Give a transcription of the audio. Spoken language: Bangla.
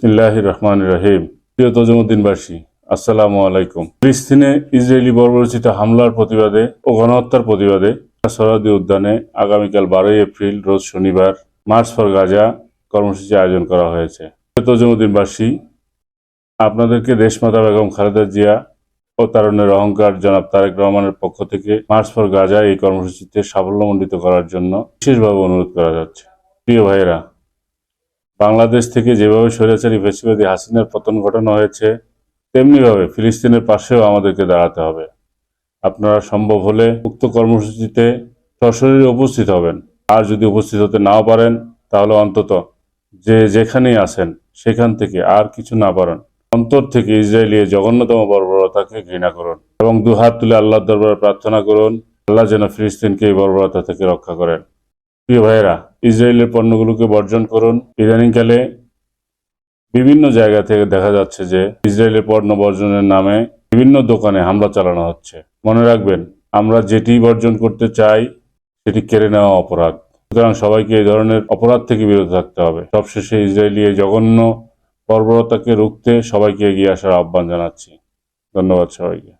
বিসমিল্লাহির রহমানির রহিম। প্রিয় তজুমুদ্দিনবাসী, আসসালামু আলাইকুম। ফিলিস্তিনে ইসরায়েলি বর্বরোচিত হামলার প্রতিবাদে ও গণহত্যার প্রতিবাদে সোহরাওয়ার্দী উদ্যানে আগামীকাল 12 এপ্রিল রোজ শনিবার মার্চ ফর গাজা কর্মসূচি আয়োজন করা হয়েছে। প্রিয় তজুমুদ্দিনবাসী, আপনাদেরকে দেশমাতা বেগম খালেদা জিয়া ও তারুণ্যের অহংকার জনাব তারেক রহমানের পক্ষ থেকে মার্চ ফর গাজা এই কর্মসূচিতে সাফল্যমণ্ডিত করার জন্য বিশেষভাবে অনুরোধ করা যাচ্ছে। প্রিয় ভাইয়েরা, বাংলাদেশ থেকে যেভাবে স্বৈরাচারী ফ্যাসিবাদী হাসিনার পতন ঘটানো হয়েছে, তেমনিভাবে ফিলিস্তিনের পাশেও আমাদেরকে দাঁড়াতে হবে। আপনারা সম্ভব হলে উক্ত কর্মসূচিতে সশরীরে উপস্থিত হবেন। আর যদি উপস্থিত হতে নাও পারেন, তাহলে অন্তত যেখানেই আছেন সেখান থেকে আর কিছু না পারেন অন্তর থেকে ইসরায়েলি জঘন্যতম বর্বরতাকে ঘৃণা করুন এবং দুহাত তুলে আল্লাহর দরবারে প্রার্থনা করুন, আল্লাহ যেন ফিলিস্তিনকে এই বর্বরতা থেকে রক্ষা করেন। প্রিয় ভাইয়েরা, ইসরায়েলের পণ্যগুলোকে বর্জন করুন। ইদানিংকালে বিভিন্ন জায়গা থেকে দেখা যাচ্ছে যে ইসরায়েলের পণ্য বর্জনের নামে বিভিন্ন দোকানে হামলা চালানো হচ্ছে। মনে রাখবেন, আমরা যেটি বর্জন করতে চাই সেটি কেড়ে নেওয়া অপরাধ। সুতরাং সবাইকে এই ধরনের অপরাধ থেকে বিরত থাকতে হবে। সবশেষে ইসরায়েলি এই জঘন্য বর্বরতাকে রুখতে সবাইকে এগিয়ে আসার আহ্বান জানাচ্ছি। ধন্যবাদ সবাইকে।